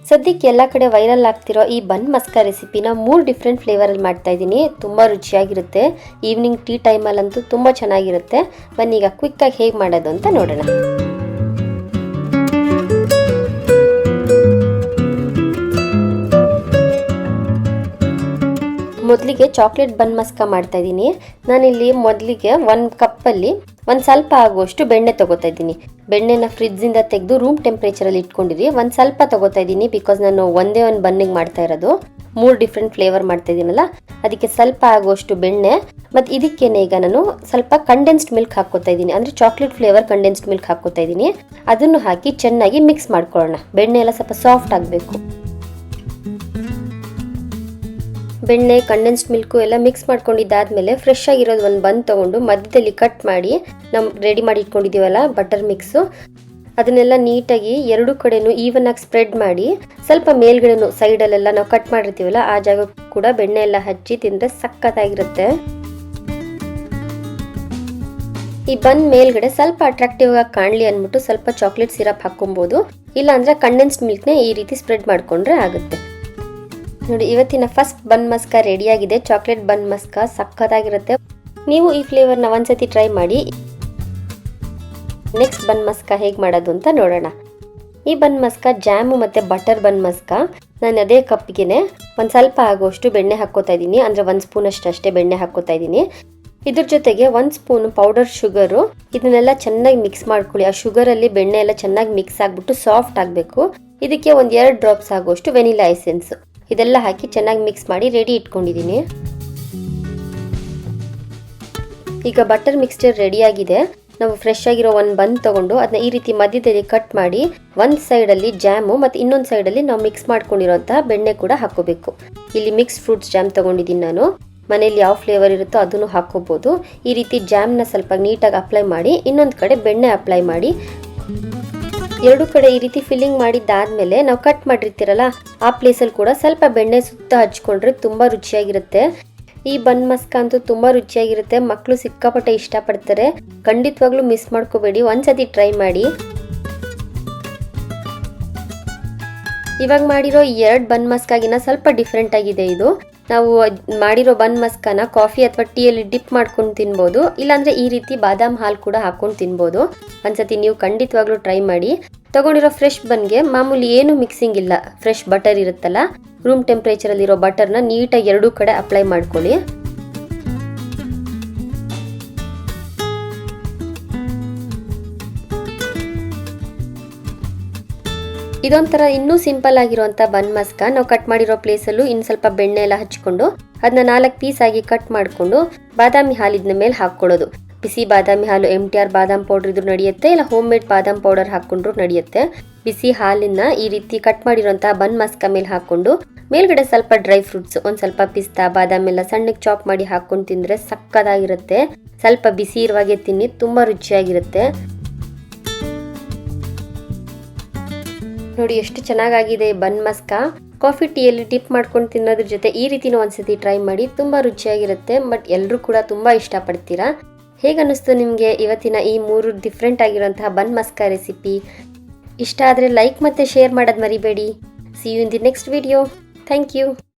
ಸದ್ಯಕ್ಕೆ ಎಲ್ಲ ಕಡೆ ವೈರಲ್ ಆಗ್ತಿರೋ ಈ ಬನ್ ಮಸ್ಕಾ ರೆಸಿಪಿನ 3 ಡಿಫ್ರೆಂಟ್ ಫ್ಲೇವರಲ್ಲಿ ಮಾಡ್ತಾ ಇದ್ದೀನಿ. ತುಂಬ ರುಚಿಯಾಗಿರುತ್ತೆ. ಈವ್ನಿಂಗ್ ಟೀ ಟೈಮಲ್ಲಂತೂ ತುಂಬ ಚೆನ್ನಾಗಿರುತ್ತೆ. ಬನ್ನಿ ಈಗ ಕ್ವಿಕ್ಕಾಗಿ ಹೇಗೆ ಮಾಡೋದು ಅಂತ ನೋಡೋಣ. ಮೊದಲಿಗೆ ಚಾಕ್ಲೇಟ್ ಬನ್ ಮಸ್ಕಾ ಮಾಡ್ತಾ ಇದ್ದೀನಿ. ನಾನಿಲ್ಲಿ ಮೊದಲಿಗೆ 1 ಕಪ್ಪಲ್ಲಿ ಒಂದು ಸ್ವಲ್ಪ ಆಗುವಷ್ಟು ಬೆಣ್ಣೆ ತಗೋತಾ ಇದ್ದೀನಿ. ಬೆಣ್ಣೆನ ಫ್ರಿಡ್ಜಿಂದ ತೆಗೆದು ರೂಮ್ ಟೆಂಪ್ರೇಚರಲ್ಲಿ ಇಟ್ಕೊಂಡಿರಿ. ಒಂದು ಸ್ವಲ್ಪ ತಗೋತಾ ಇದ್ದೀನಿ ಬಿಕಾಸ್ ನಾನು ಒಂದೇ ಒಂದು ಬನ್ನಿಗೆ ಮಾಡ್ತಾ ಇರೋದು. 3 ಡಿಫ್ರೆಂಟ್ ಫ್ಲೇವರ್ ಮಾಡ್ತಾ ಇದ್ದೀನಲ್ಲ, ಅದಕ್ಕೆ ಸ್ವಲ್ಪ ಆಗುವಷ್ಟು ಬೆಣ್ಣೆ ಮತ್ತು ಇದಕ್ಕೇನೆ ಈಗ ನಾನು ಸ್ವಲ್ಪ ಕಂಡೆನ್ಸ್ಡ್ ಮಿಲ್ಕ್ ಹಾಕೋತಾ ಇದ್ದೀನಿ. ಅಂದರೆ ಚಾಕ್ಲೇಟ್ ಫ್ಲೇವರ್ ಕಂಡೆನ್ಸ್ಡ್ ಮಿಲ್ಕ್ ಹಾಕೋತಾ ಇದ್ದೀನಿ. ಅದನ್ನು ಹಾಕಿ ಚೆನ್ನಾಗಿ ಮಿಕ್ಸ್ ಮಾಡ್ಕೊಳ್ಳೋಣ. ಬೆಣ್ಣೆ ಎಲ್ಲ ಸ್ವಲ್ಪ ಸಾಫ್ಟ್ ಆಗಬೇಕು. ಬೆಣ್ಣೆ ಕಂಡೆನ್ಸ್ಡ್ ಮಿಲ್ಕು ಎಲ್ಲ ಮಿಕ್ಸ್ ಮಾಡ್ಕೊಂಡಿದ್ದಾದ್ಮೇಲೆ ಫ್ರೆಶ್ ಆಗಿರೋದು ಒಂದು ಬನ್ ತೊಗೊಂಡು ಮಧ್ಯದಲ್ಲಿ ಕಟ್ ಮಾಡಿ ನಾವು ರೆಡಿ ಮಾಡಿ ಇಟ್ಕೊಂಡಿದ್ದೀವಲ್ಲ ಬಟರ್ ಮಿಕ್ಸು, ಅದನ್ನೆಲ್ಲ ನೀಟಾಗಿ ಎರಡು ಕಡೆನೂ ಈವನ್ ಆಗಿ ಸ್ಪ್ರೆಡ್ ಮಾಡಿ ಸ್ವಲ್ಪ ಮೇಲ್ಗಡೆನೂ ಸೈಡಲ್ಲೆಲ್ಲ ನಾವು ಕಟ್ ಮಾಡಿರ್ತೀವಲ್ಲ ಆ ಜಾಗ ಕೂಡ ಬೆಣ್ಣೆ ಎಲ್ಲ ಹಚ್ಚಿ ತಿಂದರೆ ಸಖತ್ತಾಗಿರುತ್ತೆ. ಈ ಬನ್ ಮೇಲ್ಗಡೆ ಸ್ವಲ್ಪ ಅಟ್ರಾಕ್ಟಿವ್ ಆಗಿ ಕಾಣಲಿ ಅಂದ್ಬಿಟ್ಟು ಸ್ವಲ್ಪ ಚಾಕ್ಲೇಟ್ ಸಿರಪ್ ಹಾಕೊಬೋದು. ಇಲ್ಲಾಂದರೆ ಕಂಡೆನ್ಸ್ಡ್ ಮಿಲ್ಕ್ನೇ ಈ ರೀತಿ ಸ್ಪ್ರೆಡ್ ಮಾಡಿಕೊಂಡ್ರೆ ಆಗುತ್ತೆ. ನೋಡಿ, ಇವತ್ತಿನ ಫಸ್ಟ್ ಬನ್ ಮಸ್ಕಾ ರೆಡಿಯಾಗಿದೆ. ಚಾಕ್ಲೇಟ್ ಬನ್ ಮಸ್ಕಾ ಸಖತ್ತಾಗಿರುತ್ತೆ. ನೀವು ಈ ಫ್ಲೇವರ್ನ ಒಂದ್ಸತಿ ಟ್ರೈ ಮಾಡಿ. ನೆಕ್ಸ್ಟ್ ಬನ್ ಮಸ್ಕಾ ಹೇಗೆ ಮಾಡೋದು ಅಂತ ನೋಡೋಣ. ಈ ಬನ್ ಮಸ್ಕಾ ಜಾಮು ಮತ್ತು ಬಟರ್ ಬನ್ ಮಸ್ಕಾ. ನಾನು ಅದೇ ಕಪ್ಪಿಗೆ ಒಂದು ಸ್ವಲ್ಪ ಆಗುವಷ್ಟು ಬೆಣ್ಣೆ ಹಾಕ್ಕೋತಾ ಇದ್ದೀನಿ. ಅಂದರೆ 1 ಸ್ಪೂನ್ ಅಷ್ಟೇ ಬೆಣ್ಣೆ ಹಾಕ್ಕೋತಾ ಇದ್ದೀನಿ. ಇದ್ರ ಜೊತೆಗೆ 1 ಸ್ಪೂನ್ ಪೌಡರ್ ಶುಗರು. ಇದನ್ನೆಲ್ಲ ಚೆನ್ನಾಗಿ ಮಿಕ್ಸ್ ಮಾಡ್ಕೊಳ್ಳಿ. ಆ ಶುಗರಲ್ಲಿ ಬೆಣ್ಣೆ ಎಲ್ಲ ಚೆನ್ನಾಗಿ ಮಿಕ್ಸ್ ಆಗಿಬಿಟ್ಟು ಸಾಫ್ಟ್ ಆಗಬೇಕು. ಇದಕ್ಕೆ ಒಂದು 2 ಡ್ರಾಪ್ಸ್ ಆಗುವಷ್ಟು ವೆನಿಲಾ ಎಸೆನ್ಸ್. ಇದೆಲ್ಲ ಹಾಕಿ ಚೆನ್ನಾಗಿ ಮಿಕ್ಸ್ ಮಾಡಿ ರೆಡಿ ಇಟ್ಕೊಂಡಿದ್ದೀನಿ. ಈಗ ಬಟರ್ ಮಿಕ್ಸ್ಚರ್ ರೆಡಿಯಾಗಿದೆ. ನಾವು ಫ್ರೆಶ್ ಆಗಿರೋ ಒಂದು ಬನ್ ತೊಗೊಂಡು ಅದನ್ನ ಈ ರೀತಿ ಮಧ್ಯದಲ್ಲಿ ಕಟ್ ಮಾಡಿ ಒಂದು ಸೈಡಲ್ಲಿ ಜಾಮು ಮತ್ತು ಇನ್ನೊಂದು ಸೈಡಲ್ಲಿ ನಾವು ಮಿಕ್ಸ್ ಮಾಡ್ಕೊಂಡಿರೋಂತಹ ಬೆಣ್ಣೆ ಕೂಡ ಹಾಕೋಬೇಕು. ಇಲ್ಲಿ ಮಿಕ್ಸ್ ಫ್ರೂಟ್ಸ್ ಜಾಮ್ ತೊಗೊಂಡಿದ್ದೀನಿ ನಾನು. ಮನೇಲಿ ಯಾವ ಫ್ಲೇವರ್ ಇರುತ್ತೋ ಅದನ್ನು ಹಾಕೋಬೋದು. ಈ ರೀತಿ ಜಾಮ್ನ ಸ್ವಲ್ಪ ನೀಟಾಗಿ ಅಪ್ಲೈ ಮಾಡಿ ಇನ್ನೊಂದು ಕಡೆ ಬೆಣ್ಣೆ ಅಪ್ಲೈ ಮಾಡಿ ಎರಡು ಕಡೆ ಈ ರೀತಿ ಫಿಲ್ಲಿಂಗ್ ಮಾಡಿದ್ದಾದ್ಮೇಲೆ ನಾವು ಕಟ್ ಮಾಡಿರ್ತೀರಲ್ಲ ಆ ಪ್ಲೇಸಲ್ಲಿ ಕೂಡ ಸ್ವಲ್ಪ ಬೆಣ್ಣೆ ಸುತ್ತ ಹಚ್ಕೊಂಡ್ರೆ ತುಂಬ ರುಚಿಯಾಗಿರುತ್ತೆ. ಈ ಬನ್ ಮಸ್ಕಾ ಅಂತೂ ತುಂಬ ರುಚಿಯಾಗಿರುತ್ತೆ. ಮಕ್ಕಳು ಸಿಕ್ಕಾಪಟ್ಟೆ ಇಷ್ಟಪಡ್ತಾರೆ. ಖಂಡಿತವಾಗ್ಲೂ ಮಿಸ್ ಮಾಡ್ಕೋಬೇಡಿ, ಒಂದ್ಸತಿ ಟ್ರೈ ಮಾಡಿ. ಇವಾಗ ಮಾಡಿರೋ 2 ಬನ್ ಮಸ್ಕಾಗಿನ ಸ್ವಲ್ಪ ಡಿಫ್ರೆಂಟ್ ಆಗಿದೆ ಇದು. ನಾವು ಮಾಡಿರೋ ಬನ್ ಮಸ್ಕಾನ ಕಾಫಿ ಅಥವಾ ಟೀಯಲ್ಲಿ ಡಿಪ್ ಮಾಡ್ಕೊಂಡು ತಿನ್ಬೋದು. ಇಲ್ಲಾಂದರೆ ಈ ರೀತಿ ಬಾದಾಮ್ ಹಾಲು ಕೂಡ ಹಾಕೊಂಡು ತಿನ್ಬೋದು. ಒಂದ್ಸತಿ ನೀವು ಖಂಡಿತವಾಗ್ಲೂ ಟ್ರೈ ಮಾಡಿ. ತಗೊಂಡಿರೋ ಫ್ರೆಶ್ ಬನ್ಗೆ ಮಾಮೂಲಿ ಏನು ಮಿಕ್ಸಿಂಗ್ ಇಲ್ಲ. ಫ್ರೆಶ್ ಬಟರ್ ಇರುತ್ತಲ್ಲ, ರೂಮ್ ಟೆಂಪ್ರೇಚರಲ್ಲಿರೋ ಬಟರ್ನ ನೀಟಾಗಿ 2 ಕಡೆ ಅಪ್ಲೈ ಮಾಡ್ಕೊಳ್ಳಿ. ಇದೊಂಥರ ಇನ್ನೂ ಸಿಂಪಲ್ ಆಗಿರುವಂಥ ಬನ್ ಮಸ್ಕಾ. ನಾವು ಕಟ್ ಮಾಡಿರೋ ಪ್ಲೇಸಲ್ಲೂ ಇನ್ನು ಸ್ವಲ್ಪ ಬೆಣ್ಣೆ ಎಲ್ಲ ಹಚ್ಕೊಂಡು ಅದನ್ನ 4 ಪೀಸ್ ಆಗಿ ಕಟ್ ಮಾಡಿಕೊಂಡು ಬಾದಾಮಿ ಹಾಲಿನ ಮೇಲೆ ಹಾಕ್ಕೊಳ್ಳೋದು. ಬಿಸಿ ಬಾದಾಮಿ ಹಾಲು, MTR ಬಾದಾಮ್ ಪೌಡರ್ ಇದ್ರೂ ನಡೆಯುತ್ತೆ, ಇಲ್ಲ ಹೋಮ್ ಮೇಡ್ ಬಾದಾಮ್ ಪೌಡರ್ ಹಾಕ್ಕೊಂಡ್ರು ನಡೆಯುತ್ತೆ. ಬಿಸಿ ಹಾಲಿನ ಈ ರೀತಿ ಕಟ್ ಮಾಡಿರೋಂಥ ಬನ್ ಮಸ್ಕಾ ಮೇಲೆ ಹಾಕ್ಕೊಂಡು ಮೇಲ್ಗಡೆ ಸ್ವಲ್ಪ ಡ್ರೈ ಫ್ರೂಟ್ಸ್, ಒಂದು ಸ್ವಲ್ಪ ಪಿಸ್ತಾ, ಬಾದಾಮ್ ಎಲ್ಲ ಸಣ್ಣಗೆ ಚಾಪ್ ಮಾಡಿ ಹಾಕ್ಕೊಂಡು ತಿಂದರೆ ಸಕ್ಕತ್ತಾಗಿರುತ್ತೆ. ಸ್ವಲ್ಪ ಬಿಸಿ ಇರುವಾಗೆ ತಿನ್ನಿ, ತುಂಬ ರುಚಿಯಾಗಿರುತ್ತೆ. ನೋಡಿ ಎಷ್ಟು ಚೆನ್ನಾಗಾಗಿದೆ ಈ ಬನ್ ಮಸ್ಕಾ. ಕಾಫಿ ಟೀಯಲ್ಲಿ ಡಿಪ್ ಮಾಡ್ಕೊಂಡು ತಿನ್ನೋದ್ರ ಜೊತೆ ಈ ರೀತಿನೂ ಒಂದ್ಸತಿ ಟ್ರೈ ಮಾಡಿ. ತುಂಬ ರುಚಿಯಾಗಿರುತ್ತೆ. ಬಟ್ ಎಲ್ಲರೂ ಕೂಡ ತುಂಬ ಇಷ್ಟಪಡ್ತೀರಾ. ಹೇಗನ್ನಿಸ್ತು ನಿಮಗೆ ಇವತ್ತಿನ ಈ 3 ಡಿಫ್ರೆಂಟ್ ಆಗಿರುವಂತಹ ಬನ್ ಮಸ್ಕಾ ರೆಸಿಪಿ? ಇಷ್ಟ ಆದರೆ ಲೈಕ್ ಮತ್ತು ಶೇರ್ ಮಾಡೋದು ಮರಿಬೇಡಿ. See you in the next video. Thank you.